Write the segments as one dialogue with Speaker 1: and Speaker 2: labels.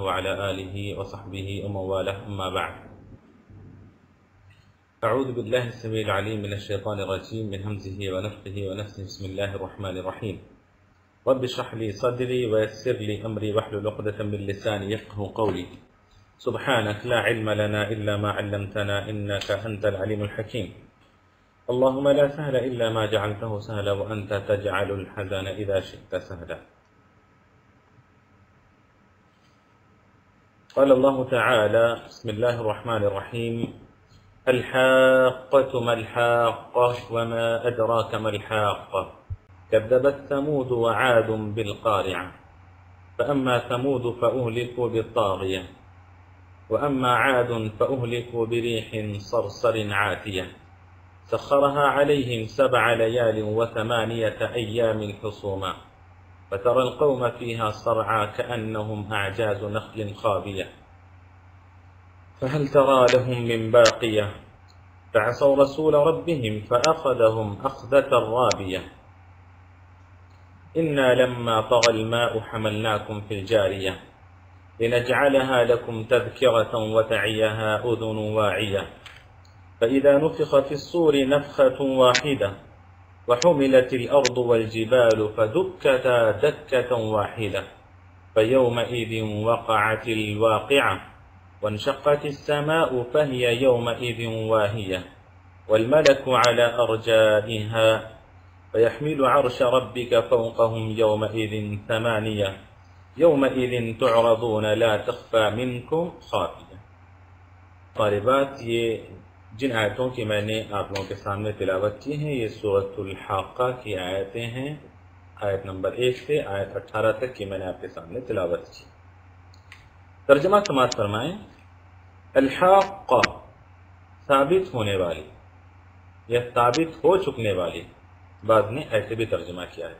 Speaker 1: وعلى آله وصحبه ومن والاه، أما بعد. أعوذ بالله السميع العليم من الشيطان الرجيم من همزه ونفخه ونفسه. بسم الله الرحمن الرحيم. رب اشرح لي صدري ويسر لي أمري واحلل عقدة من لساني يفقهوا قولي. سبحانك لا علم لنا إلا ما علمتنا إنك أنت العليم الحكيم. اللهم لا سهل إلا ما جعلته سهلا وأنت تجعل الحزن إذا شئت سهلا. قال الله تعالى: بسم الله الرحمن الرحيم. الحاقة ما الحاقة وما أدراك ما الحاقة كذبت ثمود وعاد بالقارعة فأما ثمود فأهلكوا بالطاغية وأما عاد فأهلكوا بريح صرصر عاتية سخرها عليهم 7 ليال و8 أيام حسوما فترى القوم فيها صرعى كأنهم أعجاز نخل خاوية فهل ترى لهم من باقية فعصوا رسول ربهم فأخذهم أخذة رابية إنا لما طغى الماء حملناكم في الجارية لنجعلها لكم تذكرة وتعيها أذن واعية فإذا نفخ في الصور نفخة واحدة وحملت الأرض والجبال فدكتا دكة واحدة فيومئذ وقعت الواقعة وانشقت السماء فهي يومئذ واهية والملك على أرجائها فيحمل عرش ربك فوقهم يومئذ 8 يومئذ تعرضون لا تخفى منكم خافية. طالبات، یہ جن آیتوں کی میں نے آپ لوگوں کے سامنے تلاوت کی ہیں یہ سورۃ الحاقہ کی آیتیں ہیں. آیت نمبر 1 سے آیت 18 تک کی میں نے آپ کے سامنے تلاوت کی. ترجمہ سماعت فرمائیں. الحاقہ ثابت ہونے والی یا ثابت ہو چکنے والی. بعض نے ایسے بھی ترجمہ کیا ہے.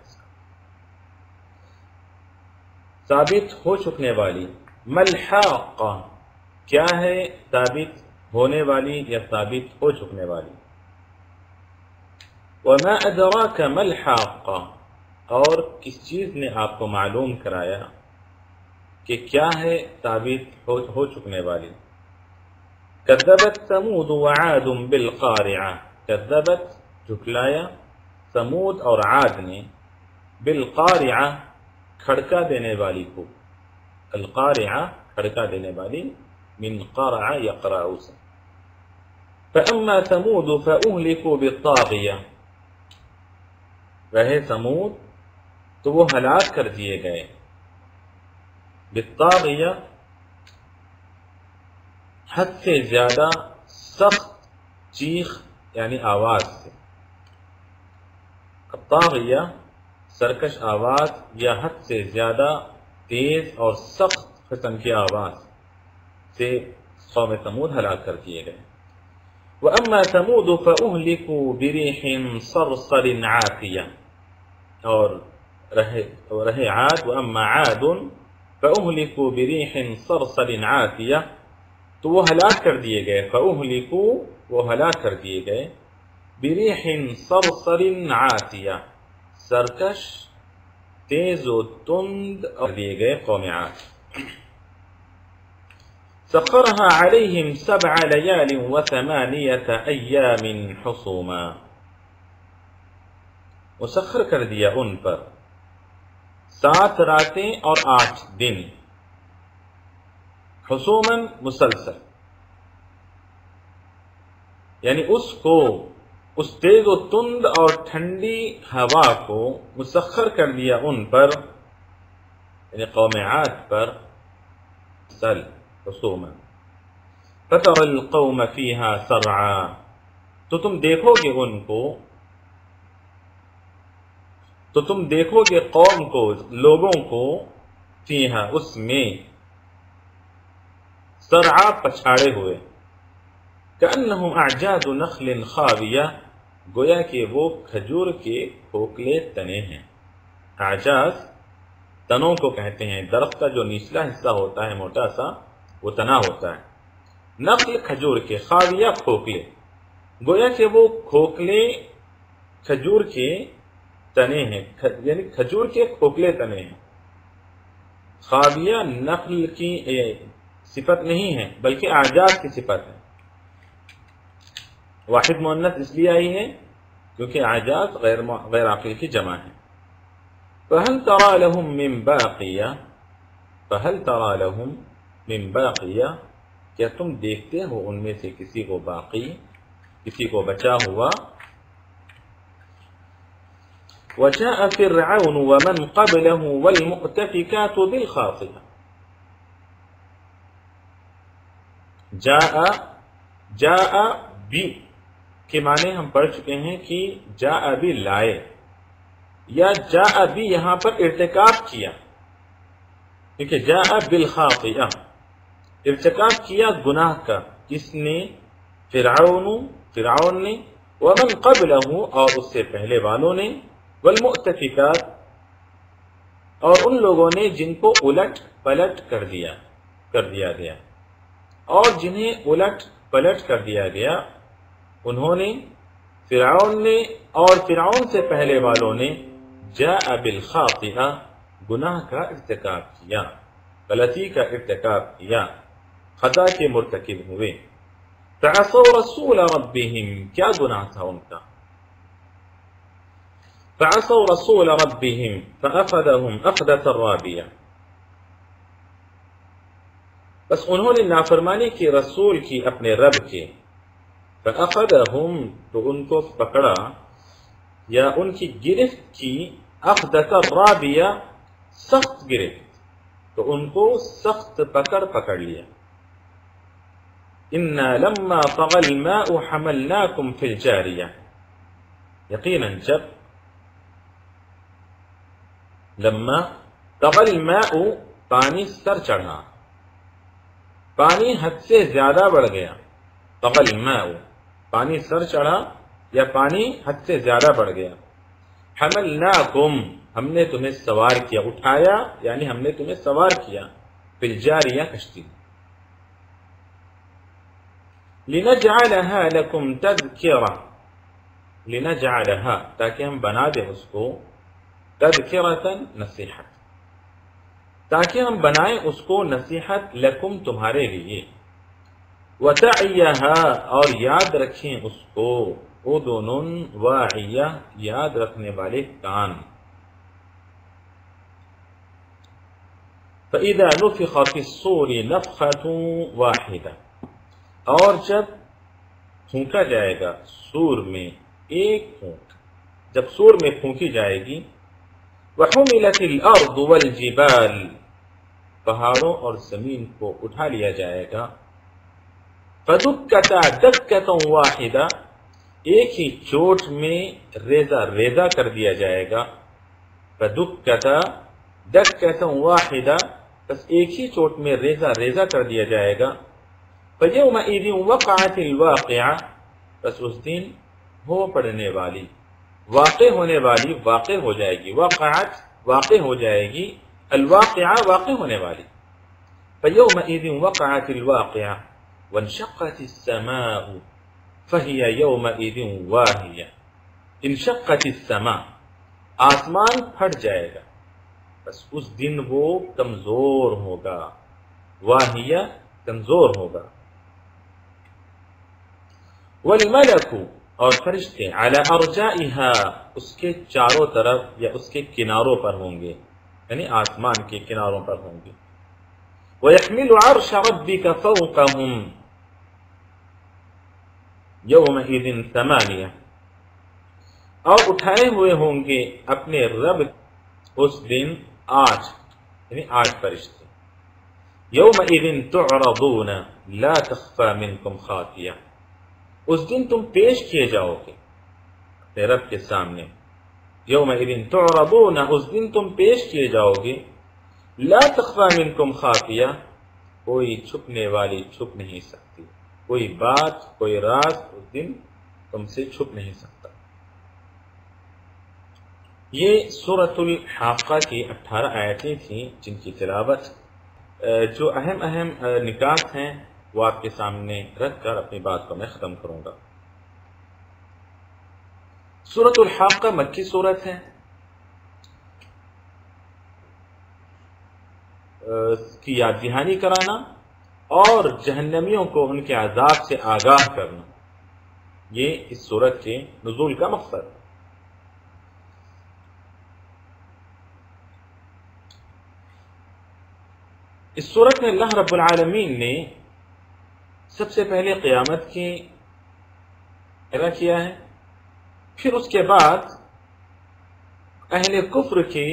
Speaker 1: ثابت ہو چکنے والی. ملحاقہ کیا ہے؟ ثابت ہونے والی یا ثابت ہو چکنے والی. وما ادراک ملحاقہ، اور کس چیز نے آپ کو معلوم کرایا کہ کیا ہے ثابت ہو چکنے والی. کذبت ثمود وعاد بالقارعہ، کذبت جھٹلایا، ثمود اور عاد نے، بالقارعہ کھڑکا دینے والی کو. القارعہ کھڑکا دینے والی، من قرع یقرع سے. فأما ثمود فأهلكوا بالطاغیہ، رہے ثمود تو وہ ہلاک کر دیے گئے. بالطاغیہ حد سے زیادہ سخت چیخ یعنی آواز سے. الطاغیہ سرکش آواز یا حد سے زیادہ تیز اور سخت قسم کی آواز سے قوم ثمود ہلاک کر دیے گئے. وَأَمَّا ثَمُودُ فَأُهْلِكُوا بِرِيحٍ صَرْصَرٍ عَاتِيَةٍ، اور رہے عاد. وَأَمَّا عَادٌ فَأُهْلِكُوا بِرِيحٍ صَرْصَرٍ عَاتِيَةٍ، تو وہ ہلاک کر دیے گئے. فَأُهْلِكُوا وہ ہلاک کر دیے گئے. بِرِيحٍ صَرْصَرٍ عَاتِيَةٍ سرکش تیز و تند کر دیے گئے قوم عاد. سخرها عليهم 7 ليال و8 أيام حسوما، مسخر کر دیا ان پر 7 راتیں اور 8 دن. حسوما مسلسل، یعنی اس تیز و تند اور ٹھنڈی ہوا کو مسخر کر دیا ان پر، یعنی قوم عاد پر. حسوما فترى القوم فيها صرعا، تو تم دیکھو گے ان کو، تو تم دیکھو گے قوم کو، لوگوں کو، فیہا اس میں، صرعا پچھاڑے ہوئے. کأنہم اعجاز نخل خاویہ، گویا کہ وہ کھجور کے کھوکھلے تنے ہیں. اعجاز تنوں کو کہتے ہیں. درخت کا جو نچلا حصہ ہوتا ہے موٹا سا وہ تنا ہوتا ہے. نخل کھجور کے، خاویہ کھوکھلے، گویا کہ وہ کھوکھلے کھجور کے تنے ہیں، یعنی کھجور کے کھوکھلے تنے ہیں. خابیہ نقل کی صفت نہیں ہے بلکہ اعجاز کی صفت ہے. واحد مؤنث اس لیے آئی ہے کیونکہ اعجاز غیر عاقل کی جمع ہے. فَهَلْ تَرَى لَهُم مِّن بَاقِيَةٍ فَهَلْ تَرَى لَهُم مِّن بَاقِيَةٍ کیا تم دیکھتے ہو ان میں سے کسی کو باقی، کسی کو بچا ہوا. وَجَاءَ فِرْعَوْنُ وَمَنْ قَبْلَهُ وَالْمُؤْتَفِكَاتُ بِالْخَاطِئَةِ. جاء بی کے معنی ہم پڑھ چکے ہیں کہ جاء بی لائے، یا جاء بی یہاں پر ارتکاب کیا، کیونکہ جاء بالخاطئہ ارتکاب کیا گناہ کا. کس نے؟ فرعون نے، ومن قبلہ اور اس سے پہلے والوں نے، والمؤتفکات اور ان لوگوں نے جن کو الٹ پلٹ کر دیا گیا، اور جنہیں الٹ پلٹ کر دیا گیا انہوں نے، فرعون نے اور فرعون سے پہلے والوں نے، جاء بالخاطئہ گناہ کا ارتکاب کیا، غلطی کا ارتکاب کیا، خطا کے مرتکب ہوئے. فعصوا رسول ربهم کیا گناہ تھا ان کا؟ فعصوا رسول ربهم فأخذهم أخذة رابية. بس انہوں نے نافرمانی کی رسول کی اپنے رب کے. فأخذهم تو ان کو پکڑا یا ان کی گرفت کی، أخذة رابية سخت گرفت، تو ان کو سخت پکڑ لیا. إِنَّا لَمَّا طَغَى الْمَاءُ حَمَلْنَاكُمْ فِي الْجَارِيَةِ یقیناً جب لما طغى الماء پانی سر چڑھا، پانی حد سے زیادہ بڑھ گیا. طغى الماء پانی سر چڑھا یا پانی حد سے زیادہ بڑھ گیا. حملناکم ہم نے تمہیں سوار کیا، اٹھایا یعنی ہم نے تمہیں سوار کیا. فی الجاریہ کشتی. لنجعلها لکم تذکرہ، لنجعلها تاکہ ہم بنا دیں اس کو، تذکرۃ نصیحت، تاکہ ہم بنائیں اس کو نصیحت، لکم تمہارے لیے. وتعیہا اور یاد رکھیں اس کو، اذن واعیہ یاد رکھنے والے کان. فَإِذَا نُفِخَ فِي الصُّورِ نَفْخَةٌ وَاحِدَةٌ اور جب پھونکا جائے گا سور میں ایک پھونک، جب سور میں پھونکی جائے گی. وَحُمِلَتِ الْأَرْضُ وَالْجِبَالِ پہاڑوں اور زمین کو اٹھا لیا جائے گا. فَدُكَّتَا دَكَّةً وَاحِدَةً ایک ہی چوٹ میں ریزہ کر دیا جائے گا. فَدُكَّتَا دَكَّةً وَاحِدَةً بس ایک ہی چوٹ میں ریزہ کر دیا جائے گا. فَيَوْمَئِذٍ وَقَعَتِ الْوَاقِعَةُ بس اس دن ہو پڑنے والی، واقع ہونے والی، واقع ہو جائے گی. وقعت واقع ہو جائے گی، الواقعہ واقع ہونے والی. فَيَوْمَئِذٍ وَقَعَتِ الْوَاقِعَةُ وَانشَقَّتِ السَّمَاءُ فَهِيَ يَوْمَئِذٍ وَاهِيَةٌ انشقت السماء آسمان پھٹ جائے گا، بس اس دن وہ کمزور ہوگا. واہیہ کمزور ہوگا. والملک اور فرشتے علی ارجائها اس کے چاروں طرف یا اس کے کناروں پر ہوں گے، یعنی آسمان کے کناروں پر ہوں گے. وَيَحْمِلُ عَرْشَ رَبِّكَ فَوْقَهُمْ يَوْمَئِذٍ ثَمَانِيَةٌ اور اٹھائے ہوئے ہوں گے اپنے رب اس دن 8، یعنی 8 فرشتے. يَوْمَئِذٍ تُعْرَضُونَ لَا تَخْفَى مِنْكُمْ خَافِيَةٌ اس دن تم پیش کیے جاؤ گے اپنے رب کے سامنے. يَوْمَئِذٍ تُعْرَضُونَ اس دن تم پیش کیے جاؤ گے. لَا تَخْفَى مِنْكُمْ خَافِيَةٌ کوئی چھپنے والی چھپ نہیں سکتی، کوئی بات کوئی راز اس دن تم سے چھپ نہیں سکتا. یہ سورۃ الحاقہ کی 18 آیتیں تھیں جن کی تلاوت جو اہم نکات ہیں وہ آپ کے سامنے رکھ کر اپنی بات کو میں ختم کروں گا. سورۃ الحاقہ مکی سورت ہے. کی یاد دہانی کرانا اور جہنمیوں کو ان کے عذاب سے آگاہ کرنا، یہ اس سورت کے نزول کا مقصد ہے۔ اس سورت میں اللہ رب العالمین نے سب سے پہلے قیامت کی اعلان کیا ہے، پھر اس کے بعد اہل کفر کی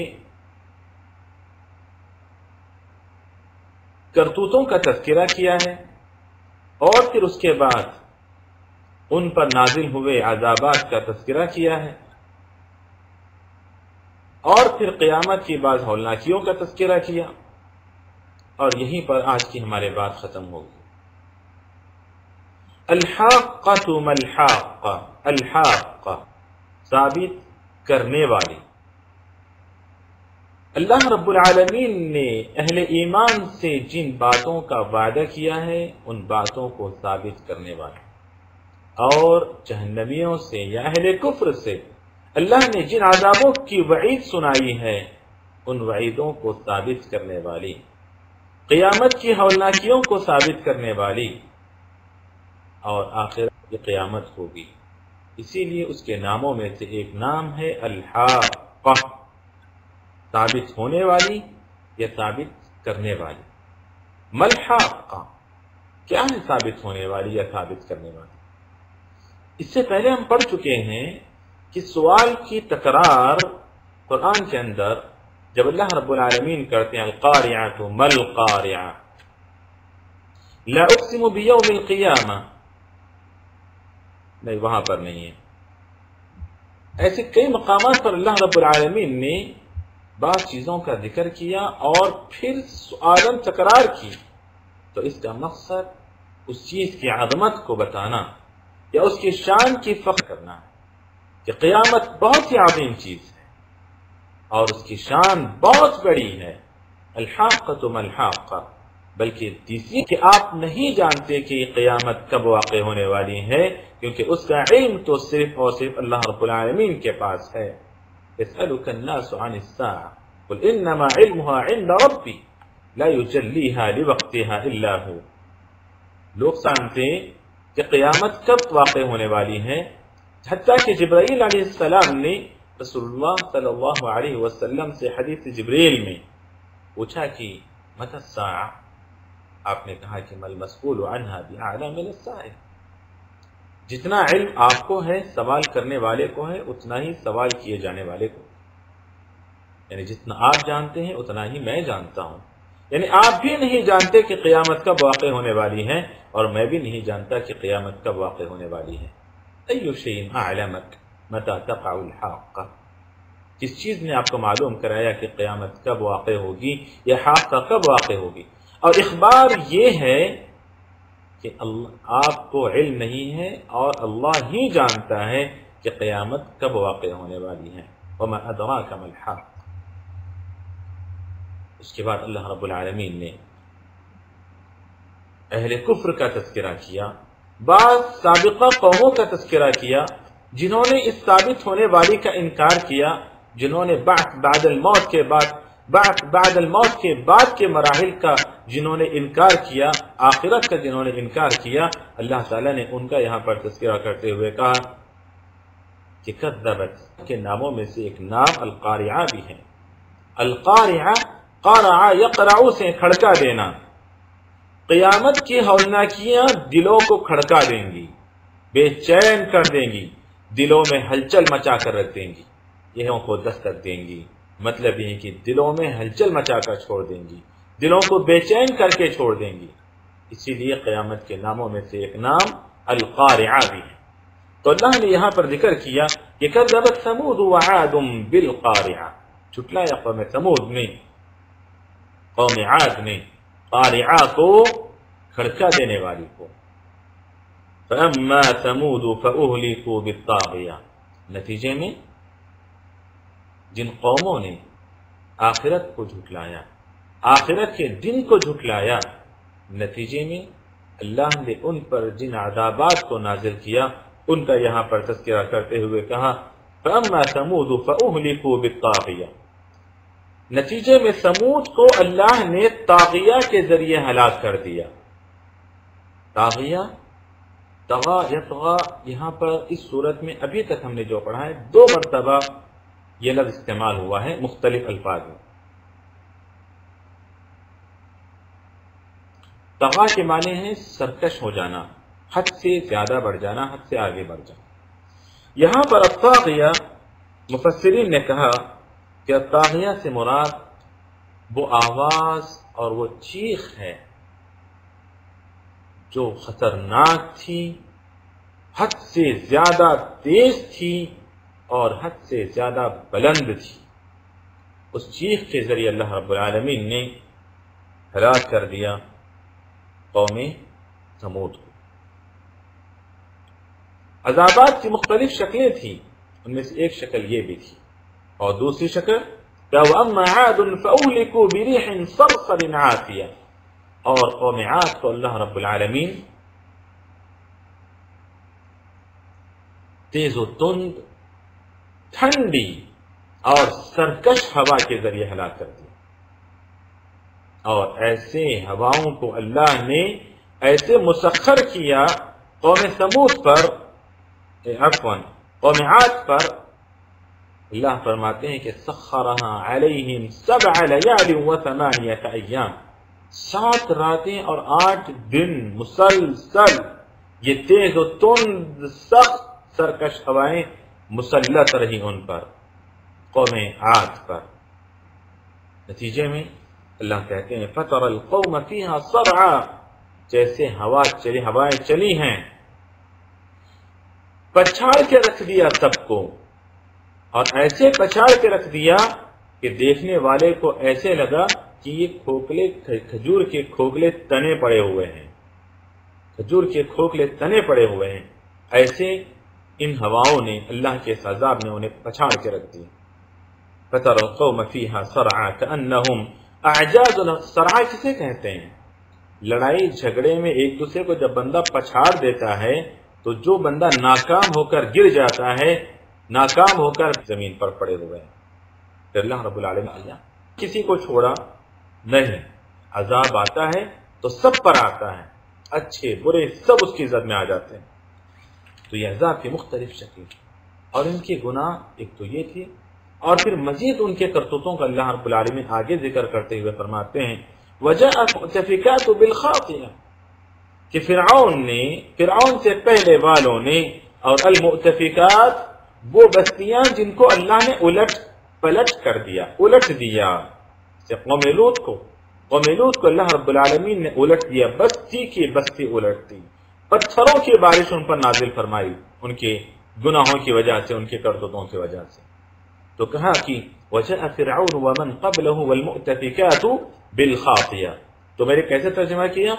Speaker 1: کرتوتوں کا تذکرہ کیا ہے، اور پھر اس کے بعد ان پر نازل ہوئے عذابات کا تذکرہ کیا ہے، اور پھر قیامت کی بعض ہولناکیوں کا تذکرہ کیا، اور یہیں پر آج کی ہماری بات ختم ہوگی۔ الحاقۃ ما الحاقۃ، الحاقہ ثابت کرنے والی۔ اللہ رب العالمین نے اہل ایمان سے جن باتوں کا وعدہ کیا ہے ان باتوں کو ثابت کرنے والی، اور جہنمیوں سے یا اہل کفر سے اللہ نے جن عذابوں کی وعید سنائی ہے ان وعیدوں کو ثابت کرنے والی، قیامت کی ہولناکیوں کو ثابت کرنے والی، اور آخرت کی قیامت ہوگی۔ اسی لیے اس کے ناموں میں سے ایک نام ہے الحاقہ، ثابت ہونے والی یا ثابت کرنے والی۔ ملحاقہ کیا ہے؟ ثابت ہونے والی یا ثابت کرنے والی۔ اس سے پہلے ہم پڑھ چکے ہیں کہ سوال کی تکرار قرآن کے اندر جب اللہ رب العالمین کرتے ہیں القارعۃ ما القارعۃ، لا اقسم بیوم القیامہ، نہیں وہاں پر نہیں ہے، ایسے کئی مقامات پر اللہ رب العالمین نے بعض چیزوں کا ذکر کیا اور پھر سوالن تکرار کی، تو اس کا مقصد اس چیز کی عظمت کو بتانا یا اس کی شان کی فخر کرنا ہے کہ قیامت بہت ہی عظیم چیز ہے اور اس کی شان بہت بڑی ہے۔ الحاقۃ ما الحاقہ، بلکہ تیسری کہ آپ نہیں جانتے کہ قیامت کب واقع ہونے والی ہے، کیونکہ اس کا علم تو صرف اور صرف اللہ رب العالمین کے پاس ہے۔ يسألك الناس عن الساعة قل إنما علمها عند ربي لا يجليها لوقتها إلا هو۔ لوگ جانتے ہیں کہ قیامت کب واقع ہونے والی ہے، حتیٰ کہ جبرائیل علیہ السلام نے رسول اللہ صلی اللہ علیہ وسلم سے حدیث جبریل میں پوچھا کہ متی الساعة، آپ نے کہا کہ ما المسئول عنها بأعلم من السائل، جتنا علم آپ کو ہے سوال کرنے والے کو ہے اتنا ہی سوال کیے جانے والے کو، یعنی جتنا آپ جانتے ہیں اتنا ہی میں جانتا ہوں، یعنی آپ بھی نہیں جانتے کہ قیامت کب واقع ہونے والی ہے اور میں بھی نہیں جانتا کہ قیامت کب واقع ہونے والی ہے۔ أي شيء أعلمك متى تقع الحاقة، کس چیز نے آپ کو معلوم کرایا کہ قیامت کب واقع ہوگی یا حاقہ کب واقع ہوگی؟ اور اخبار یہ ہے کہ آپ کو علم نہیں ہے اور اللہ ہی جانتا ہے کہ قیامت کب واقع ہونے والی ہے۔ وما أدراك ما الحاقة۔ اس کے بعد اللہ رب العالمین نے اہل کفر کا تذکرہ کیا، بعض سابقہ قوموں کا تذکرہ کیا جنہوں نے اس ثابت ہونے والی کا انکار کیا، جنہوں نے بعث بعد الموت کے بعد کے مراحل کا جنہوں نے انکار کیا، آخرت کا جنہوں نے انکار کیا، اللہ تعالیٰ نے ان کا یہاں پر تذکرہ کرتے ہوئے کہا کہ کذبت کے ناموں میں سے ایک نام القارعہ بھی ہے۔ القارعہ، قارعہ یقرع سے کھڑکا دینا، قیامت کی ہولناکیاں دلوں کو کھڑکا دیں گی، بے چین کر دیں گی، دلوں میں ہلچل مچا کر رکھ دیں گی، یہوں کو دستک دیں گی، مطلب یہ کہ دلوں میں ہلچل مچا کر چھوڑ دیں گی، دلوں کو بے چین کر کے چھوڑ دیں گی۔ اسی لیے قیامت کے ناموں میں سے ایک نام القارعہ بھی ہے۔ تو اللہ نے یہاں پر ذکر کیا کہ کذبت ثمود وعاد بالقارعہ، جھٹلایا قوم ثمود نے، قوم عاد نے قارعہ کو کھڑکا دینے والی کو۔ فَأَمَّا ثَمُودُ فَأُهْلِكُوا بِالطَّاغِيَةِ، نتیجے میں جن قوموں نے آخرت کو جھٹلایا، آخرت کے دن کو جھٹلایا، نتیجے میں اللہ نے ان پر جن عذابات کو نازل کیا ان کا یہاں پر تذکرہ کرتے ہوئے کہا فَأَمَّا ثَمُودُ فَأُهْلِكُوا بِالطَّاغِيَةِ، نتیجے میں سمود کو اللہ نے طاغیہ کے ذریعے ہلاک کر دیا۔ طاغیہ، طغا یطغا، یہاں پر اس صورت میں ابھی تک ہم نے جو پڑھا ہے 2 مرتبہ یہ لفظ استعمال ہوا ہے مختلف الفاظ میں۔ طغا کے معنی ہے سرکش ہو جانا، حد سے زیادہ بڑھ جانا، حد سے آگے بڑھ جانا۔ یہاں پر الطاغیہ مفسرین نے کہا کہ الطاغیہ سے مراد وہ آواز اور وہ چیخ ہے جو خطرناک تھی، حد سے زیادہ تیز تھی اور حد سے زیادہ بلند تھی۔ اس چیخ کے ذریعے اللہ رب العالمین نے ہلاک کر دیا قوم سمود کو۔ عذابات کی مختلف شکلیں تھیں، ان میں سے ایک شکل یہ بھی تھی، اور دوسری شکل کیا وَأَمَّا عَادٌ فَأُهْلِكُوا بِرِيحٍ صَرْصَرٍ عَاتِيَةٍ، اور قوم عاد کو اللہ رب العالمین تیز و تند، ٹھنڈی اور سرکش ہوا کے ذریعے ہلاک کر دیا۔ اور ایسے ہواؤں کو اللہ نے ایسے مسخر کیا قوم سمود پر، قوم عاد پر، اللہ فرماتے ہیں کہ سخرها علیہم 7 لیال و 8 ایام، 7 راتیں اور 8 دن مسلسل یہ تیز و تند سخت سرکش ہوائیں مسلط رہی ان پر، قوم عاد پر۔ نتیجے میں اللہ کہتے ہیں فَتَرَ الْقَوْمَ فِيهَا صَرْعَا، جیسے ہوائیں چلی ہیں، پچھاڑ کے رکھ دیا سب کو، اور ایسے پچھاڑ کے رکھ دیا کہ دیکھنے والے کو ایسے لگا کہ یہ کھجور کے کھوکھلے تنے پڑے ہوئے ہیں، کھجور کے کھوکھلے تنے پڑے ہوئے ہیں۔ ایسے ان ہواؤں نے، اللہ کے عذاب نے انہیں پچھاڑ کے رکھ دیا۔ فَتَرَى الْقَوْمَ فِيهَا صَرْعَا كَأَنَّهُمْ أَعْجَازُ صرعا کسے کہتے ہیں؟ لڑائی جھگڑے میں ایک دوسرے کو جب بندہ پچھاڑ دیتا ہے تو جو بندہ ناکام ہو کر گر جاتا ہے، ناکام ہو کر زمین پر پڑے ہوئے ہیں، پھر اللہ رب العالمین کسی کو چھوڑا نہیں، عذاب آتا ہے تو سب پر آتا ہے، اچھے برے سب اس کی زد میں آ جاتے ہیں۔ تو یہ عذاب کی مختلف شکل، اور ان کے گناہ ایک تو یہ تھی، اور پھر مزید ان کے کرتوتوں کا اللہ رب العالمین آگے ذکر کرتے ہوئے فرماتے ہیں وَجَاءَتْ الْمُؤْتَفِكَاتُ بِالْخَاطِئَةِ، کہ فرعون سے پہلے والوں نے، اور المؤتفکات وہ بستیاں جن کو اللہ نے الٹ پلٹ کر دیا، الٹ دیا، قوم لوط کو اللہ رب العالمین نے الٹ دیا، بستی کی بستی الٹ دی، پتھروں کی بارش ان پر نازل فرمائی ان کے گناہوں کی وجہ سے، ان کے کرتوتوں کی وجہ سے۔ تو کہا کہ وَجَاءَ فِرْعَوْنُ وَمَنْ قَبْلَهُ وَالْمُؤْتَفِكَاتُ بِالْخَاطِئَةِ، تو میرے کیسے ترجمہ کیا؟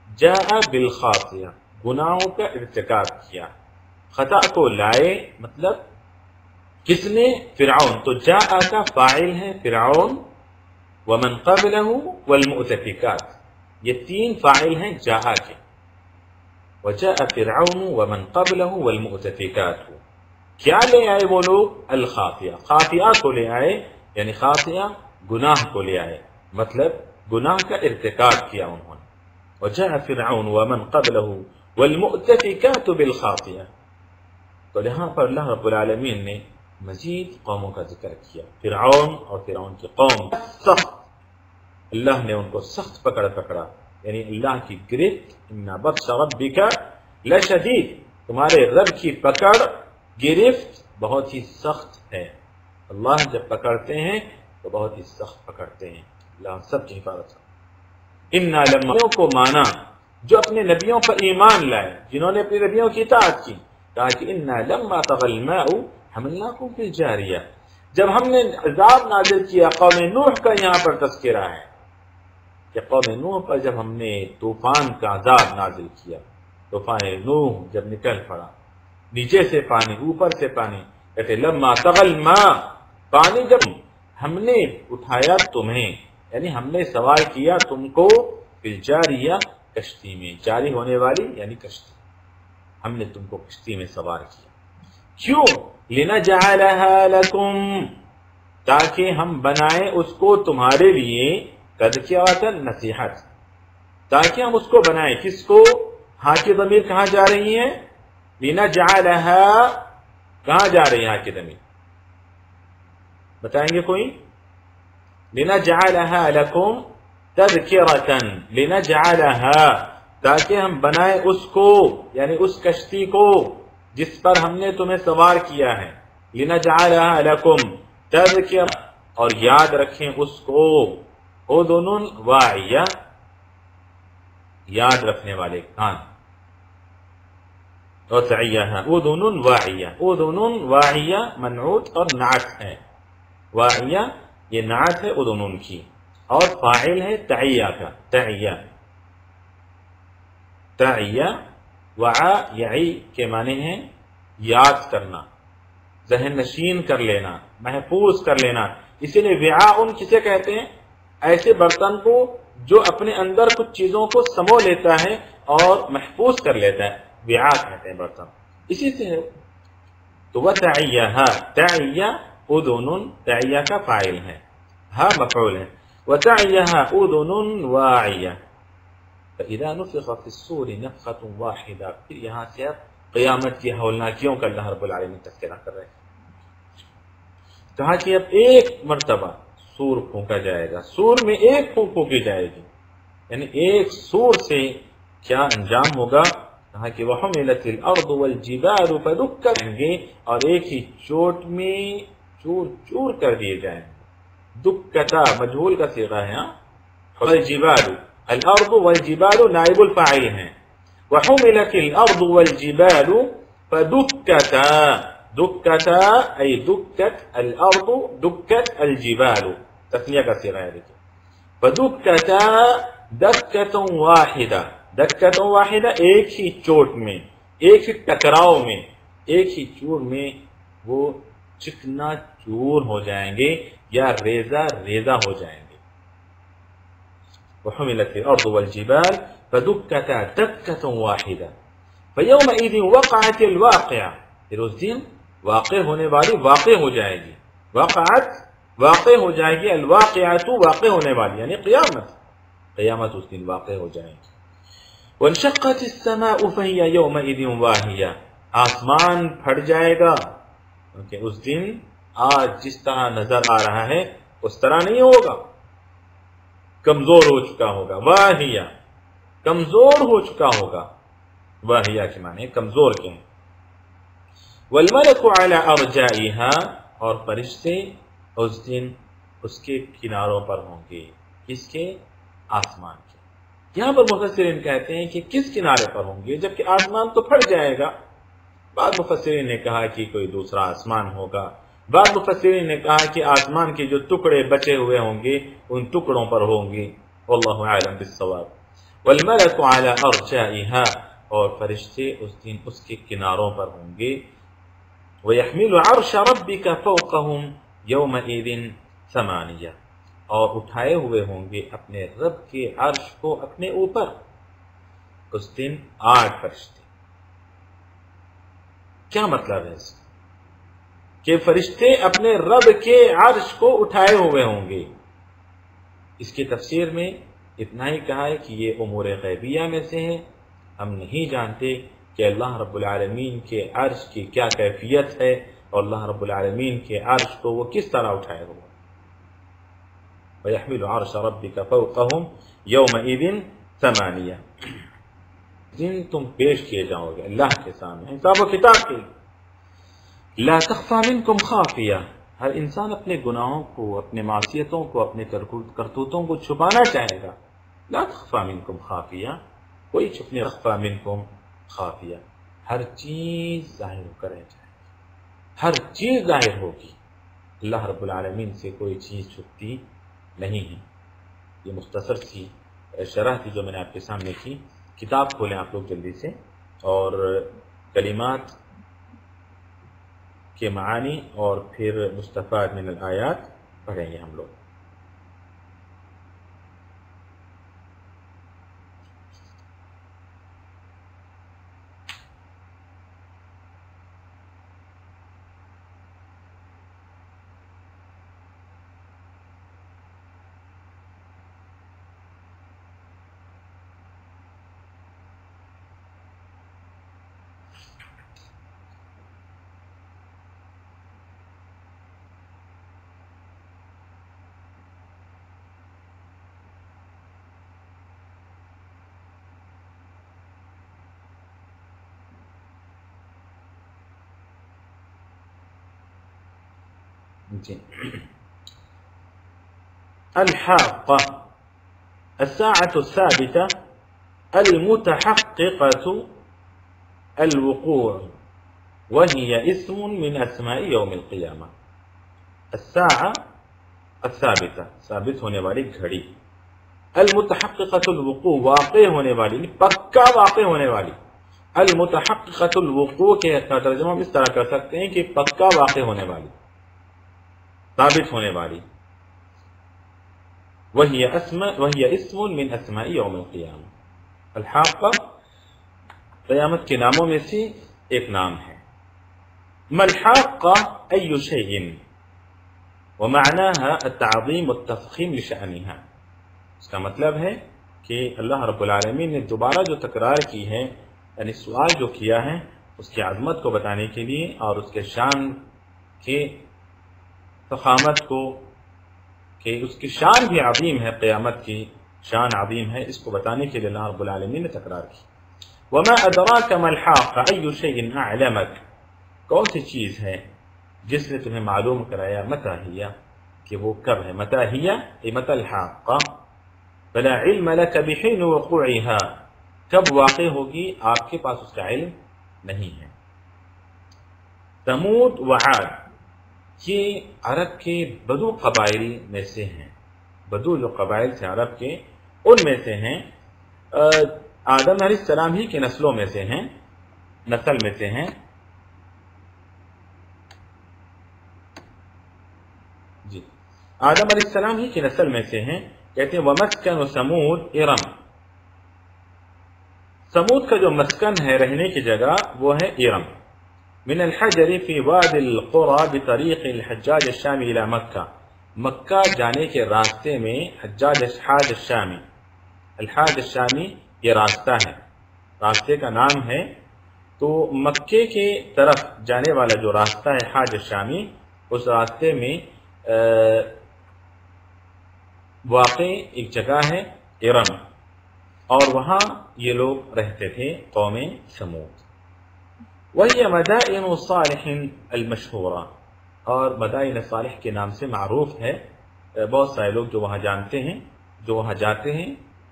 Speaker 1: جاء بالخاطئہ، گناہوں کا ارتکاب کیا، خطا کو لائے، مطلب کس نے؟ فرعون۔ تو جاء کا فاعل ہے فرعون، ومن قبلہ والمؤتفکات، یہ 3 فاعل ہیں جاء کے۔ وجاء فرعون ومن قبلہ والمؤتفکات، کیا لے آئے وہ لوگ؟ الخاطئہ، خاطئہ کو لے آئے، یعنی خاطئہ گناہ کو لے آئے، مطلب گناہ کا ارتکاب کیا انہوں نے۔ وجاء فرعون ومن قبلہ والمؤتفکات بالخاطئہ، تو یہاں پر اللہ رب العالمین نے مزید قوموں کا ذکر کیا، فرعون اور فرعون کی قوم سخت، اللہ نے ان کو سخت پکڑا، یعنی اللہ کی گرفت، ان بطش ربک لشدید، تمہارے رب کی پکڑ گرفت بہت ہی سخت ہے۔ اللہ جب پکڑتے ہیں تو بہت ہی سخت پکڑتے ہیں، اللہ سب کی حفاظت کرے۔ اِنَّا لَمَّا کو مانا جو اپنے نبیوں پر ایمان لائے، جنہوں نے اپنے نبیوں کی اطاعت کی، کہا کہ اِنَّا لَمَّا طَغَى الْمَاءُ حَمَلْنَاكُمْ فِي الْجَارِيَةِ، جب ہم نے عذاب نازل کیا، قوم نوح کا یہاں پر تذکرہ ہے کہ قوم نوح پر جب ہم نے طوفان کا عذاب نازل کیا، طوفان نوح جب نکل پڑا، نیچے سے پانی اوپر سے پانی، کہتے لما طغى الماء، پانی جب ہم نے اٹھایا تمہیں، یعنی ہم نے سوار کیا تم کو، فی الجاریہ کشتی میں، جاری ہونے والی یعنی کشتی، ہم نے تم کو کشتی میں سوار کیا، کیوں؟ لنجعلها لکم، تاکہ ہم بنائیں اس کو تمہارے لیے تذکرۃ نصیحت، تاکہ ہم اس کو بنائیں. کس کو؟ ہاں کی ضمیر کہاں جا رہی ہے؟ لنجعلها، کہاں جا رہی ہے ہاں کی ضمیر؟ بتائیں گے کوئی؟ لنجعلها لکم تذکرۃ، لنجعلها، تاکہ ہم بنائیں اس کو، یعنی اس کشتی کو جس پر ہم نے تمہیں سوار کیا ہے. لنجعلها لکم تذکرۃ، اور یاد رکھیں اس کو. اذن واعیہ، یاد رکھنے والے کان. اور تعیہا اذن واعیہ، اذن واعیہ منعوت اور نعت ہے. واعیہ یہ نعت ہے اذن کی، اور فاعل ہے تعیہ کا. تعیہ، تعیہ وعا یعی کے معنی ہیں یاد کرنا، ذہن نشین کر لینا، محفوظ کر لینا. اسی لیے وعاء کسے کہتے ہیں؟ ایسے برتن کو جو اپنے اندر کچھ چیزوں کو سمو لیتا ہے اور محفوظ کر لیتا ہے، وعاء کہتے ہیں برتن. اسی سے ہے. تو وتعیہا، تعیہ اذن، تعیہ کا فاعل ہے، ہا مفعول ہے. وتعیہا اذن واعیہ. فَإِذَا نُفِخَ فِي الصُّورِ نَفْخَةٌ وَاحِدَةٌ. پھر یہاں سے اب قیامت کی ہولناکیوں کا اللہ رب العالمین تذکرہ کر رہے ہیں. کہا کہ اب ایک مرتبہ سور پھونکا جائے گا، سور میں ایک پھونک پھونکی جائے گی، یعنی ایک سور سے کیا انجام ہوگا؟ کہا کہ وَحُمِلَتِ الْأَرْضُ وَالْجِبَالُ فَدُكَّتْ، اور ایک ہی چوٹ میں چور چور کر دیے جائیں گے. دکتا مجہول کا صیغہ ہے. والجبال، الارض والجبال نائب الفاعل ہیں. وحملت الارض والجبال فدكتا، دكتا ای دكت الارض، دكت الجبال، تثنیہ کا صیغہ ہے. دیکھیں فدكتا دکۃ واحدہ، دکۃ واحدہ ایک ہی چوٹ میں، ایک ہی ٹکراؤ میں، ایک ہی چور میں وہ چکنا چور ہو جائیں گے یا ریزہ ریزہ ہو جائیں گے. وحملت الارض والجبال فدكتا دکۃ واحدہ فیومئذ وقعت الواقعہ. پھر اس دن واقع ہونے والی واقع ہو جائے گی. وقعت واقع ہو جائے گی، الواقعۃ واقع ہونے والی یعنی قیامت، قیامت اس دن واقع ہو جائے گی. وانشقت السماء فهي يومئذ واهیہ، آسمان پھٹ جائے گا، کیونکہ اس دن آج جس طرح نظر آ رہا ہے اس طرح نہیں ہوگا، کمزور ہو چکا ہوگا. واہیہ کمزور ہو چکا ہوگا، واہیہ کے معنی کمزور کے ہیں. والملک علی ارجائها، اور فرشتے اس دن اس کے کناروں پر ہوں گے. کس کے؟ آسمان کے. یہاں پر مفسرین کہتے ہیں کہ کس کنارے پر ہوں گے جبکہ آسمان تو پھٹ جائے گا. بعض مفسرین نے کہا کہ کوئی دوسرا آسمان ہوگا، بعض مفسرین نے کہا کہ آسمان کے جو ٹکڑے بچے ہوئے ہوں گے ان ٹکڑوں پر ہوں گے. واللہ اعلم بالصواب. والملک علی ارجائها، اور فرشتے اس دن اس کے کناروں پر ہوں گے. وَيَحْمِلُ عَرْشَ رَبِّكَ فَوْقَهُمْ يَوْمَئِذٍ ثَمَانِيَةٌ، اور اٹھائے ہوئے ہوں گے اپنے رب کے عرش کو اپنے اوپر اس دن 8 فرشتے. کیا مطلب ہے اس کہ فرشتے اپنے رب کے عرش کو اٹھائے ہوئے ہوں گے؟ اس کی تفسیر میں اتنا ہی کہا ہے کہ یہ امور غیبیہ میں سے ہے، ہم نہیں جانتے کہ اللہ رب العالمین کے عرش کی کیا کیفیت ہے اور اللہ رب العالمین کے عرش کو وہ کس طرح اٹھائے ہوئے. وَيَحْمِلُ عَرْشَ رَبِّكَ فَوْقَهُمْ يَوْمَئِذٍ ثَمَانِيَةٌ. دن تم پیش کیے جاؤ گے اللہ کے سامنے حساب و کتاب کے. لا تخفى منکم خافیہ، ہر انسان اپنے گناہوں کو، اپنے معصیتوں کو، اپنے کرتوتوں کو چھپانا چاہے گا. لا تخفى منکم خافیہ، کوئی چھپ نہیں. تخفى منکم خافیہ، ہر چیز ظاہر ہو کر رہ جائے گی، ہر چیز ظاہر ہوگی. اللہ رب العالمین سے کوئی چیز چھپتی نہیں ہے. یہ مختصر سی شرح تھی جو میں نے آپ کے سامنے کی. کتاب کھولیں آپ لوگ جلدی سے اور کلمات کے معانی اور پھر مستفاد من الآیات پڑھیں گے ہم لوگ. جی الحاقة الساعة الثابتة المتحققة الوقوع وهي اسم من اسماء یوم القیامہ. الساعة الثابتة ثابت ہونے والی گھڑی، المتحققة الوقوع واقع ہونے والی، پکا واقع ہونے والی. المتحققة الوقوع کے ترجمہ ہم اس طرح کر سکتے ہیں کہ پکا واقع ہونے والی، ثابت ہونے والی. وهي اسم من اسماء یوم القیامہ. الحاقہ قیامت کے ناموں میں سے ایک نام ہے. ما الحاقہ ای شیء ومعناها التعظیم والتفخیم لشأنها. اس کا مطلب ہے کہ اللہ رب العالمین نے دوبارہ جو تکرار کی ہے، یعنی سوال جو کیا ہے، اس کی عظمت کو بتانے کے لیے اور اس کے شان کے فخامت کو، کہ اس کی شان بھی عظیم ہے، قیامت کی شان عظیم ہے، اس کو بتانے کے لیے اللہ رب العالمین نے تکرار کی. وما ادراک ما الحاقہ ای شیء اعلمک. کون سی چیز ہے جس نے تمہیں معلوم کرایا متى ہی، کہ وہ کب ہے. متى ہی ای متى الحاقہ. فلا علم لك بحين وقوعها. کب واقع ہوگی آپ کے پاس اس کا علم نہیں ہے. ثمود و عاد یہ عرب کے بدو قبائل میں سے ہیں. بدو جو قبائل تھے عرب کے، ان میں سے ہیں. آدم علیہ السلام ہی کی نسلوں میں سے ہیں، نسل میں سے ہیں. جی آدم علیہ السلام ہی کی نسل میں سے ہیں. کہتے ہیں وَمَسْكَنُ ثَمُودَ اِرَمْ. سمود کا جو مسکن ہے، رہنے کی جگہ، وہ ہے ارم. من الحجر فی واد القرى بطریق الحجاج الشامی الى مکہ. مکہ جانے کے راستے میں حجاج الشامی، الحاج الشامی یہ راستہ ہے، راستے کا نام ہے. تو مکے کے طرف جانے والا جو راستہ ہے حاج الشامی، اس راستے میں واقع ایک جگہ ہے ارم، اور وہاں یہ لوگ رہتے تھے، قوم سمود. وہی مدائن صالح المشہورہ، اور مدائن صالح کے نام سے معروف ہے. بہت سارے لوگ جو وہاں جانتے ہیں، جو وہاں جاتے ہیں،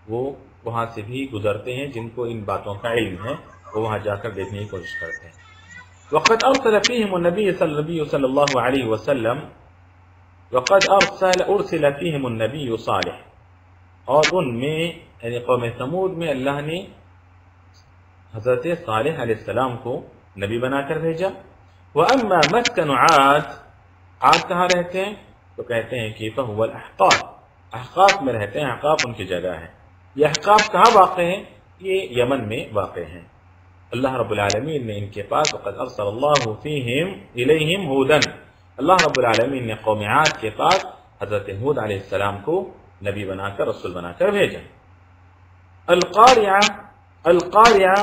Speaker 1: وہ وہاں سے بھی گزرتے ہیں. جن کو ان باتوں کا علم ہے وہ وہاں جا کر دیکھنے کی کوشش کرتے ہیں. وقد ارسل فیہم النبی صلی اللہ علیہ وسلم، وقد ارسل فیہم النبی صالح، اور ان میں یعنی قوم سمود میں اللہ نے حضرت صالح علیہ السلام کو نبی بنا کر بھیجا. وَأَمَّا مَسْكَنُ عَادٍ، عاد کہاں رہتے ہیں؟ تو کہتے ہیں کہ فَهُوَ الْأَحْقَافِ، احقاف میں رہتے ہیں. احقاف ان کی جگہ ہے. یہ احقاف کہاں واقع ہیں؟ یہ یمن میں واقع ہیں. اللہ رب العالمین نے ان کے پاس وَقَدْ أَرْسَلَ اللَّهُ فِيهِمْ إِلَيْهِمْ هُودًا، اللہ رب العالمین نے قوم عاد کے پاس حضرت ہود علیہ السلام کو نبی بنا کر، رسول بنا کر بھیجا. القاریہ، القاریہ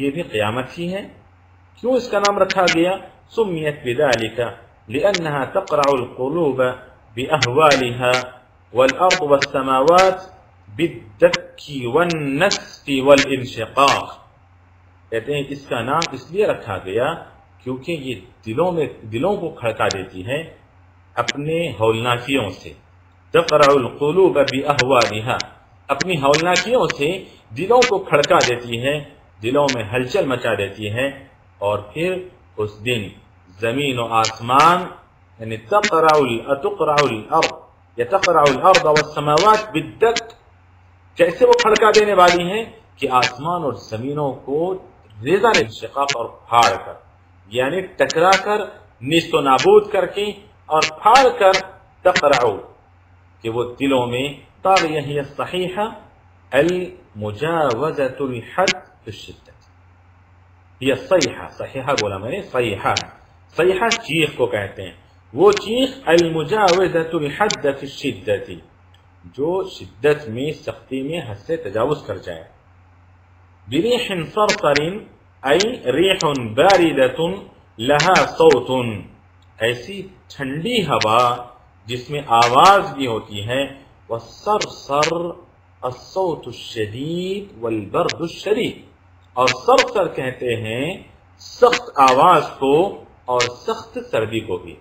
Speaker 1: یہ بھی قیامت ہی ہے. کیوں اس کا نام رکھا گیا؟ سمیت بذلك لأنها تقرع القلوب بأهوالها والأرض والسماوات بالدك والنسف والانشقاق. کہتے ہیں اس کا نام اس لیے رکھا گیا کیونکہ یہ دلوں کو کھڑکا دیتی ہے اپنے ہولناکیوں سے. تقرع القلوب بأهوالها، اپنی ہولناکیوں سے دلوں کو کھڑکا دیتی ہے، دلوں میں ہلچل مچا دیتی ہے. اور پھر اس دن زمین و آسمان، یعنی تقرع الارض یتقرع الارض والسماوات بالدک، کیسے وہ کھڑکا دینے والی ہیں کہ آسمان اور زمینوں کو ریزہ انشقاق اور پھاڑ کر، یعنی ٹکرا کر، نیست و نابود کر کے اور پھاڑ کر. تقرع کہ وہ دلوں میں، طاغیہ ہی الصحیحہ المجاوزۃ الحد فی الشدہ. یہ صیحہ، صحیحہ بولا میں نے، صیحہ، صیحہ چیخ کو کہتے ہیں. وہ چیخ المجاوزۃ الحد فی الشدہ، جو شدت میں، سختی میں حد سے تجاوز کر جائے. بریح صرصر ای ریح باردۃ لہا صوت، ایسی ٹھنڈی ہوا جس میں آواز بھی ہوتی ہے. والصرصر الصوت الشدید والبرد الشدید، اور صرصر کہتے ہیں سخت آواز کو اور سخت سردی کو بھی.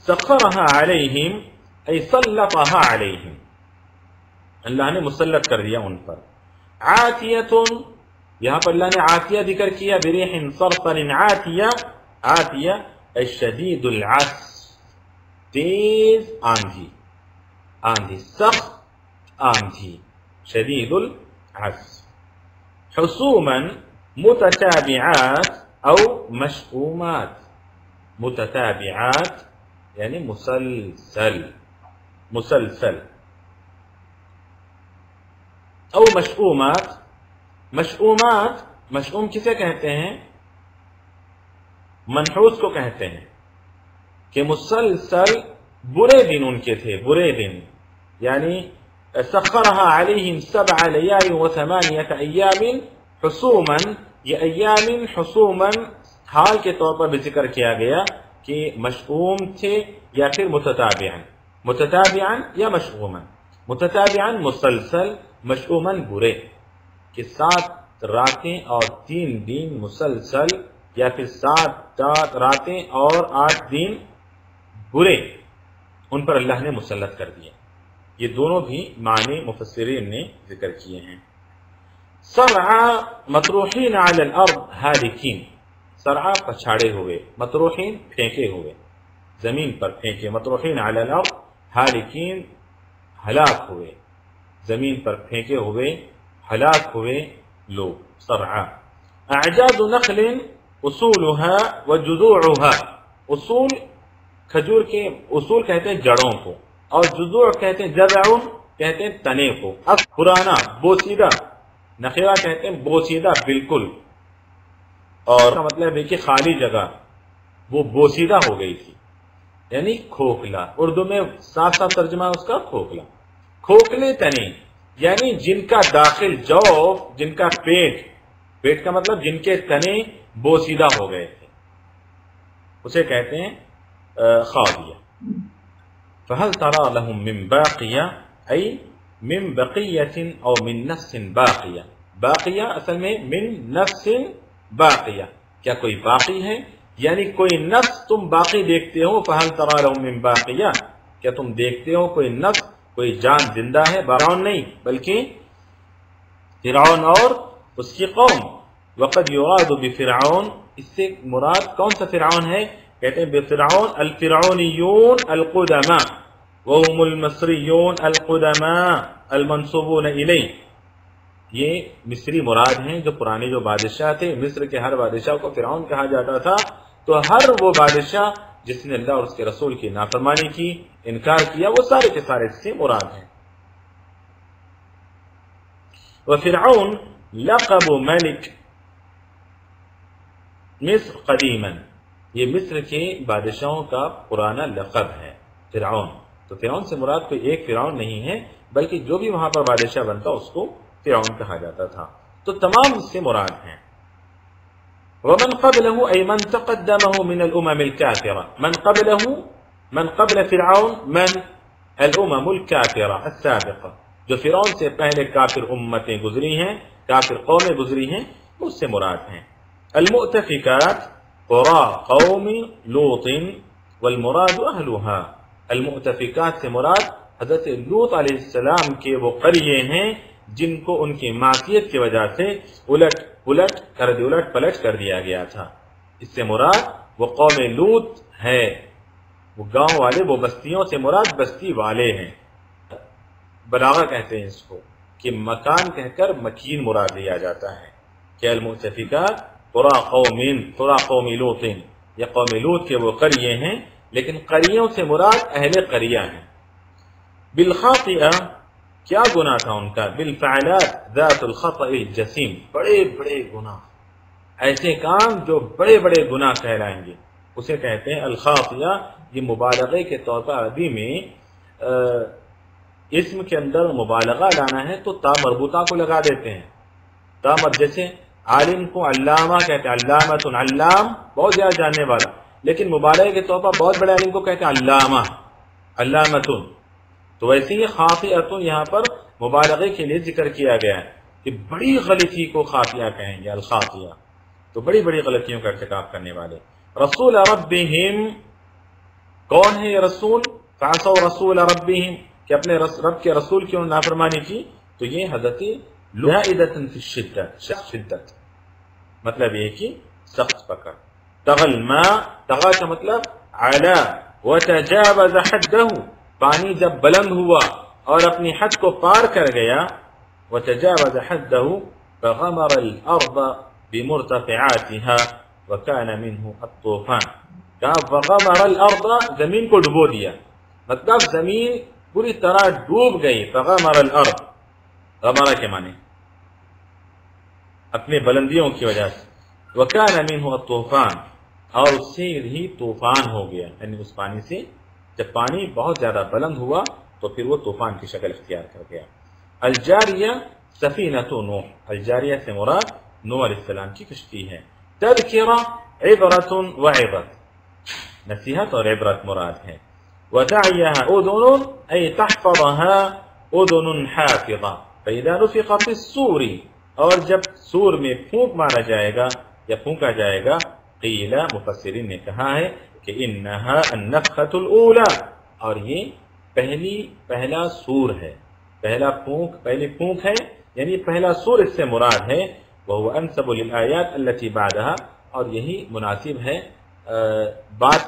Speaker 1: سخرها علیہم ای سلطها علیہم، اللہ نے مسلط کر دیا ان پر. عاتیۃ، یہاں پر اللہ نے عاتیہ ذکر کیا، بریح صرصر عاتیہ، عاتیہ ای شدید العصف، تیز آندھی، آندھی سخت آندھی، شدید العصف. حسوما متتابعات او مشؤومات، متتابعات یعنی مسلسل، مسلسل، او مشؤومات. مشؤومات، مشؤوم کسے کہتے ہیں؟ منحوس کو کہتے ہیں کہ مسلسل برے دن ان کے تھے، برے دن. یعنی سخرها علیہم 7 لیال و8 ایام حسوما، یہ ایام حسوما حال کے طور پر بھی ذکر کیا گیا کہ مشؤوم تھے یا پھر متتابعا، متتابعا یا مشؤوما. متتابعا مسلسل، مشؤوما برے، کہ 7 راتیں اور 3 دن مسلسل، یا پھر 7 راتیں اور 8 دن برے ان پر اللہ نے مسلط کر دیا. یہ دونوں بھی معنی مفسرین نے ذکر کیے ہیں. صرعا مطروحین علی الارض ہالکین، صرعا پچھاڑے ہوئے، مطروحین پھینکے ہوئے، زمین پر پھینکے، مطروحین علی الارض ہالکین ہلاک ہوئے، زمین پر پھینکے ہوئے ہلاک ہوئے لوگ. صرعا. اعجاز نخل اصولها وجذوعها، اصول کھجور کے اصول کہتے ہیں جڑوں کو، اور جذوع کہتے ہیں جذع کہتے ہیں تنے کو. پرانا بوسیدہ، نخیرہ کہتے ہیں بوسیدہ بالکل، اور کا مطلب ہے کہ خالی جگہ وہ بوسیدہ ہو گئی تھی، یعنی کھوکھلا. اردو میں صاف صاف ترجمہ اس کا کھوکھلا، کھوکھلے تنے، یعنی جن کا داخل جوف، جن کا پیٹ، پیٹ کا مطلب جن کے تنے بوسیدہ ہو گئے تھے، اسے کہتے ہیں خاویہ. فهل ترى لهم من باقیہ ای من بقیۃ او من نفس باقیہ. باقیہ اصل میں من نفس باقیہ، کیا کوئی باقی ہے، یعنی کوئی نفس تم باقی دیکھتے ہو. فهل ترى لهم من باقیہ، کیا تم دیکھتے ہو کوئی نفس، کوئی جان زندہ ہے؟ فرعون نہیں بلکہ فرعون اور اس کی قوم. وقد یراد بفرعون، اس سے مراد کون سا فرعون ہے؟ کہتے ہیں بفرعون الفرعونیون القدماء وهم المصریون القدماء المنصوبون الیہ. یہ مصری مراد ہیں جو پرانے جو بادشاہ تھے. مصر کے ہر بادشاہ کو فرعون کہا جاتا تھا، تو ہر وہ بادشاہ جس نے اللہ اور اس کے رسول کی نافرمانی کی، انکار کیا، وہ سارے کے سارے سے مراد ہیں. وفرعون لقب ملک مصر قدیما، یہ مصر کے بادشاہوں کا پرانا لقب ہے فرعون. تو فرعون سے مراد کوئی ایک فرعون نہیں ہے، بلکہ جو بھی وہاں پر بادشاہ بنتا اس کو فرعون کہا جاتا تھا. تو تمام اس سے مراد ہیں. ومن قبله أي من تقدمه من الأمم الكافرة. من قبله، من قبل فرعون، من الأمم الكافرة السابقة، جو فرعون سے پہلے کافر امتیں گزری ہیں، کافر قومیں گزری ہیں، اس سے مراد ہیں. المؤتفکات قرى قوم لوط والمراد أهلها. المؤتفکات سے مراد حضرت لوط علیہ السلام کے وہ قریے ہیں جن کو ان کی معصیت کی وجہ سے الٹ پلٹ کر دیا گیا تھا. اس سے مراد وہ قوم لوط ہے، وہ گاؤں والے، وہ بستیوں سے مراد بستی والے ہیں. بلاغہ کہتے ہیں اس کو کہ مکان کہہ کر مکین مراد لیا جاتا ہے. کہ المؤتفکات قرى قوم لوط، یہ قوم لوط کے وہ قریے ہیں، لیکن قریوں سے مراد اہل قریہ ہیں. بالخاطئہ، کیا گناہ تھا ان کا؟ بالفعلات ذات الخطأ الجسیم، بڑے بڑے گناہ، ایسے کام جو بڑے بڑے گناہ کہلائیں گے، اسے کہتے ہیں الخاطئہ. یہ مبالغے کے طور پر عربی میں اسم کے اندر مبالغہ لانا ہے تو تا مربوطہ کو لگا دیتے ہیں. تا جیسے عالم کو علامہ کہتے ہیں، علامۃ، علام بہت زیادہ جاننے والا، لیکن مبالغے کے طور پر بہت بڑے عالم کو کہتے ہیں علامہ، علامۃ. تو ویسے ہی خاطئۃ یہاں پر مبالغے کے لیے ذکر کیا گیا ہے کہ بڑی غلطی کو خاطیہ کہیں گے، الخاطیہ. تو بڑی بڑی غلطیوں کا ارتکاب کرنے والے. رسول ربہم، کون ہے یہ رسول؟ فعصوا رسول ربهم، کہ اپنے رب کے رسول کی انہوں نے نافرمانی کی. تو یہ حضرت زائدۃ فی الشدت، مطلب یہ کہ سخت پکڑ. طغى الماء، طغى کا مطلب علا وتجاوز حده، پانی جب بلند ہوا اور اپنی حد کو پار کر گیا. وتجاوز حده فغمر الارض بمرتفعاتها وكان منه الطوفان. کہا فغمر الارض، زمین کو ڈبو دیا، مطلب زمین پوری طرح ڈوب گئی. فغمر الارض، غمرہ کے معنی اپنے بلندیوں کی وجہ سے. وكان منه الطوفان، اور اس سے ہی طوفان ہو گیا، یعنی اس پانی سے جب پانی بہت زیادہ بلند ہوا تو پھر وہ طوفان کی شکل اختیار کر گیا. الجاریہ سفینۃ نوح، الجاریہ سے مراد نوح علیہ السلام کی کشتی ہے. تذکرہ عبرۃ وعظۃ، نصیحت اور عبرت مراد ہے. وتعیها اذن ای تحفظها اذن حافظہ. فاذا نفخ في الصور، اور جب سور میں پھونک مارا جائے گا یا پھونکا جائے گا. قیل، مفسرین نے کہا ہے کہ انہا النفخۃ الاولی، اور یہ پہلا سور ہے، پہلی پھونک ہے، یعنی پہلا سور اس سے مراد ہے. وهو انسب للآیات التي بعدها، اور یہی مناسب ہے بعد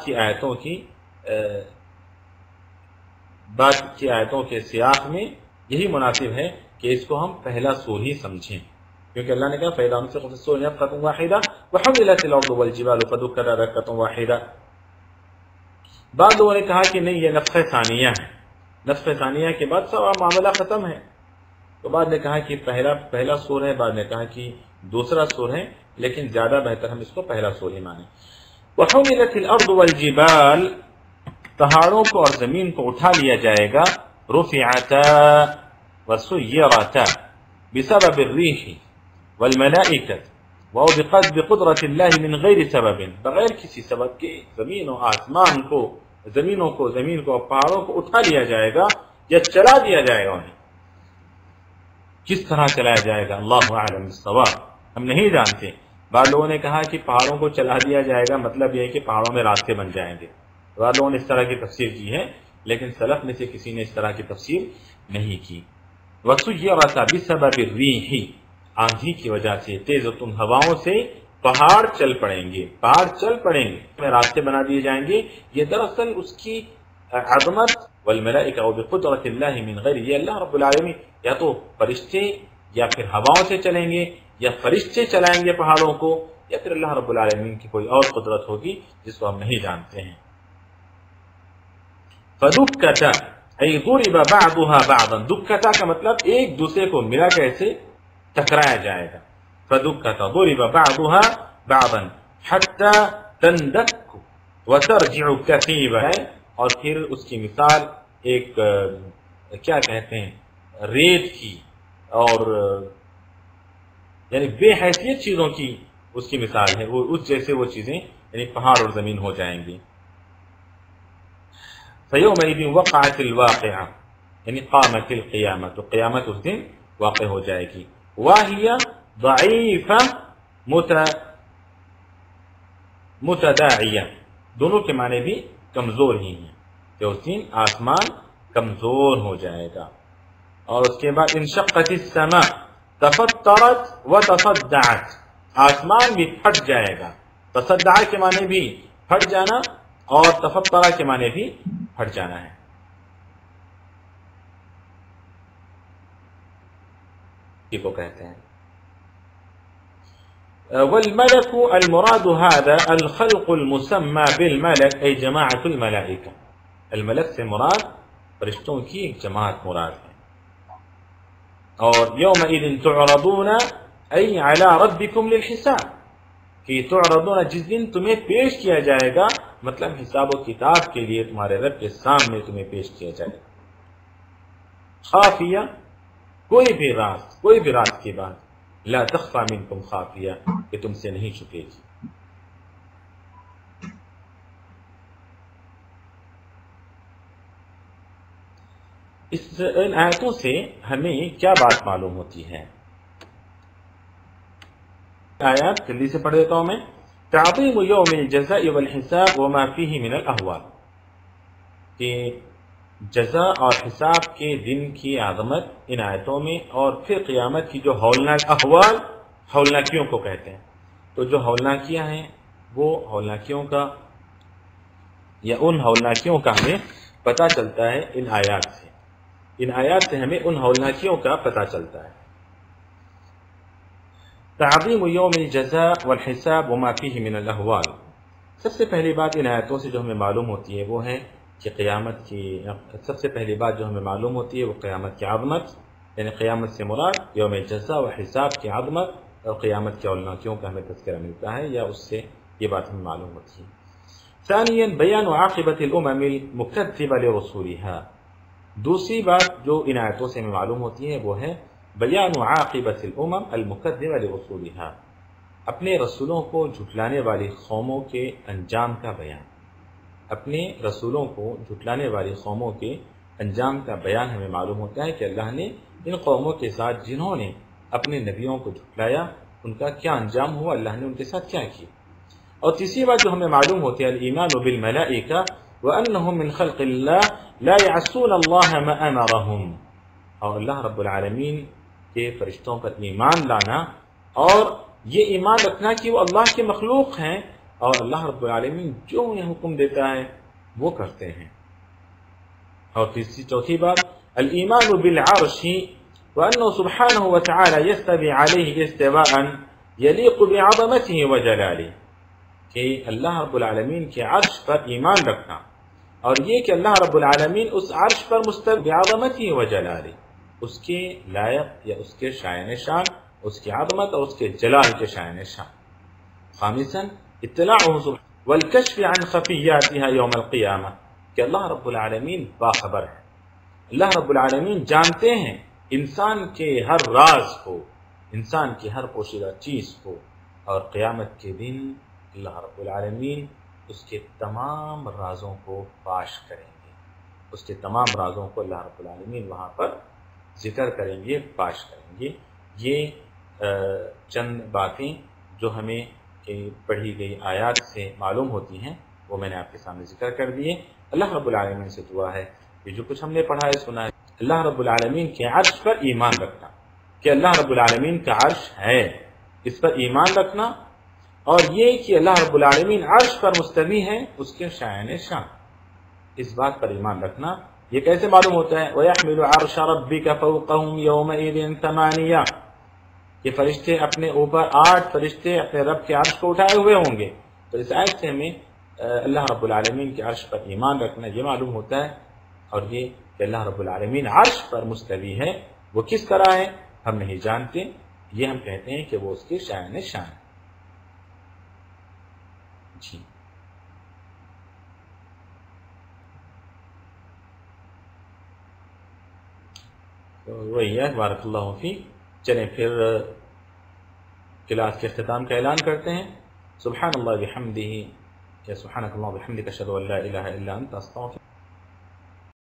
Speaker 1: کی آیتوں کے سیاق میں یہی مناسب ہے کہ اس کو ہم پہلا سور ہی سمجھیں، کیونکہ اللہ نے کہا فَإِذَا نُفِخَ فِي الصُّورِ نَفْخَةٌ وَاحِدَةٌ وَحُمِلَتِ الْأَرْضُ وَالْجِبَالُ فَدُكَّتَا دَكَّةً وَاحِدَةً. بعض لوگوں نے کہا کہ نہیں، یہ نفخ ثانیہ ہے، نفخ ثانیہ کے بعد سب معاملہ ختم ہے. تو بعد نے کہا کہ پہلا سور ہے، بعد نے کہا کہ دوسرا سور ہے، لیکن زیادہ بہتر ہم اس کو پہلا سور ہی مانیں. وَحُمِلَتِ الْأَرْضُ وَالْجِبَالُ، پہاڑوں کو اور زمین کو اٹھا لیا جائے گا. رُفِعَتَا وَسُيِّرَتَا بسبب الريح والملائكة بقدرة الله من غیر سبب، بغیر کسی سبب کے زمین و آسمان کو، زمین کو اور پہاڑوں کو اٹھا لیا جائے گا یا چلا دیا جائے گا. انہیں کس طرح چلایا جائے گا اللہ اعلم بالصواب، ہم نہیں جانتے. بعض لوگوں نے کہا کہ پہاڑوں کو چلا دیا جائے گا، مطلب یہ ہے کہ پہاڑوں میں راستے بن جائیں گے. بعض لوگوں نے اس طرح کی تفسیر کی ہے، لیکن سلف میں سے کسی نے اس طرح کی تفسیر نہیں کی. وَسُيِّرَتَ بِسَبَبِ الرِّيحِ، آندھی کی وجہ سے، تیز ہواؤں سے پہاڑ چل پڑیں گے، میں راستے بنا دیے جائیں گے. یہ دراصل اس کی عظمت والملائکہ وبقدرۃ اللہ من غیر، یہ اللہ رب العالمین یا تو فرشتے یا پھر ہواؤں سے چلیں گے، یا فرشتے چلائیں گے پہاڑوں کو، یا پھر اللہ رب العالمین کی کوئی اور قدرت ہوگی جس کو ہم نہیں جانتے ہیں. فَدُكَّتَا ای ضرب بعضها بعضا، دکتا کا مطلب ایک دوسرے کو ملا کیسے ٹکرایا جائے گا. فدکتا ضرب بعضها بعضا حتى تندك وترجع كثيبا، اور پھر اس کی مثال ایک کیا کہتے ہیں ریت کی اور یعنی بے حیثیت چیزوں کی اس کی مثال ہے، وہ اس جیسے وہ چیزیں یعنی پہاڑ اور زمین ہو جائیں گی. فَيَوْمَئِذٍ وَقَعَتِ الْوَاقِعَةُ، یعنی قامت القیامت، تو قیامت اس دن واقع ہو جائے گی. وَهِيَ ضَعِيفَةٌ مُتَدَاعِيَةٌ، دونوں کے معنی بھی کمزور ہی ہیں کہ اس دن آسمان کمزور ہو جائے گا. اور اس کے بعد انشقت السماء تفطرت وتصدعت، آسمان بھی پھٹ جائے گا. تصدع کے معنی بھی پھٹ جانا اور تفطرہ کے معنی بھی پھٹ جانا ہے. کو کہتے ہیں. والملك المراد هذا الخلق المسمى بالملك أي جماعة الملائكة، الملك سے مراد فرشتوں کی ایک جماعت مراد ہے. اور يومئذ تعرضون أي على ربكم للحساب، کہ تعرضون جس دن تمہیں پیش کیا جائے گا، مطلب حساب و کتاب کے لیے تمہارے رب کے سامنے تمہیں پیش کیا جائے گا. خافیہ کوئی بھی راز کی بات، لا تخفى منکم خافیہ، کہ تم سے نہیں چھپے گی. ان آیتوں سے ہمیں کیا بات معلوم ہوتی ہے؟ آیات جلدی سے پڑھ دیتا ہوں میں. تعظیم یوم الجزاء والحساب وما فيه من الاحوال، کہ جزا اور حساب کے دن کی عظمت ان آیتوں میں، اور پھر قیامت کی جو ہولناک احوال، ہولناکیوں کو کہتے ہیں. تو جو ہولناکیاں ہیں وہ ہولناکیوں کا یا ان ہولناکیوں کا ہمیں پتہ چلتا ہے ان آیات سے. ان آیات سے ہمیں ان ہولناکیوں کا پتہ چلتا ہے. تعظیم یوم الجزاء والحساب وما فیہ من الاحوال. سب سے پہلی بات ان آیتوں سے جو ہمیں معلوم ہوتی ہے وہ ہے کہ قیامت کی سب سے پہلی بات جو ہمیں معلوم ہوتی ہے وہ قیامت کی عظمت، یعنی قیامت سے مراد یوم جزا و حساب کی عظمت اور قیامت کے ہولناکیوں کا ہمیں تذکرہ ملتا ہے، یا اس سے یہ بات ہمیں معلوم ہوتی ہے. ثانیاً بیان عاقبت الامم المکذبہ لرسولها. دوسری بات جو ان آیتوں سے ہمیں معلوم ہوتی ہے وہ ہے بیان عاقبت الامم المکذبہ لرسولها، اپنے رسولوں کو جھٹلانے والی قوموں کے انجام کا بیان. اپنے رسولوں کو جھٹلانے والی قوموں کے انجام کا بیان ہمیں معلوم ہوتا ہے کہ اللہ نے ان قوموں کے ساتھ جنہوں نے اپنے نبیوں کو جھٹلایا ان کا کیا انجام ہوا، اللہ نے ان کے ساتھ کیا کیا. اور تیسری بات جو ہمیں معلوم ہوتی ہے الایمان بالملائکہ وانہم من خلق اللہ لا يعصون اللہ ما امرہم، اور اللہ رب العالمین کے فرشتوں پر ایمان لانا اور یہ ایمان رکھنا کہ وہ اللہ کے مخلوق ہیں اور اللہ رب العالمین جو انہیں حکم دیتا ہے وہ کرتے ہیں. اور چوتھی بات الایمان بالعرش وانه سبحانه وتعالى يستوي عليه استواء يليق بعظمته وجلاله، کہ اللہ رب العالمین کے عرش پر ایمان رکھنا اور یہ کہ اللہ رب العالمین اس عرش پر مستوی بعظمته وجلاله، اس کے لائق یا اس کے شائن شان، اس کی عظمت اور اس کے جلال کے شائن شان. خامساً اطلاعه والکشف عن خفیاتها یوم القیامہ، کہ اللہ رب العالمین باخبر ہے، اللہ رب العالمین جانتے ہیں انسان کے ہر راز کو، انسان کی ہر پوشیدہ چیز کو، اور قیامت کے دن اللہ رب العالمین اس کے تمام رازوں کو فاش کریں گے. اس کے تمام رازوں کو اللہ رب العالمین وہاں پر ذکر کریں گے، فاش کریں گے. یہ چند باتیں جو ہمیں پڑھی گئی آیات سے معلوم ہوتی ہیں وہ میں نے آپ کے سامنے ذکر کر دیے. اللہ رب العالمین سے دعا ہے کہ جو کچھ ہم نے پڑھا ہے سنا ہے، اللہ رب العالمین کے عرش پر ایمان رکھنا، کہ اللہ رب العالمین کا عرش ہے اس پر ایمان رکھنا، اور یہ کہ اللہ رب العالمین عرش پر مستوی ہے اس کے شائن شان، اس بات پر ایمان رکھنا. یہ کیسے معلوم ہوتا ہے؟ وَيَحْمِلُ عَرْشَ رَبِّكَ فَوْقَهُمْ يَوْمَئِذٍ ثَمَانِيَةٌ، کہ فرشتے اپنے اوپر 8 فرشتے اپنے رب کے عرش کو اٹھائے ہوئے ہوں گے. تو اس آیت سے ہمیں اللہ رب العالمین کے عرش پر ایمان رکھنا یہ معلوم ہوتا ہے، اور یہ کہ اللہ رب العالمین عرش پر مستوی ہے، وہ کس طرح ہے ہم نہیں جانتے، یہ ہم کہتے ہیں کہ وہ اس کے شائن شان. جی تو وہی ہے. بارک اللہ فیک. چلیں پھر کلاس کے اختتام کا اعلان کرتے ہیں. سبحان اللہ بحمدہ یا سبحانک اللہم وبحمدک اشہد ان لا الہ الا انت استغفرک.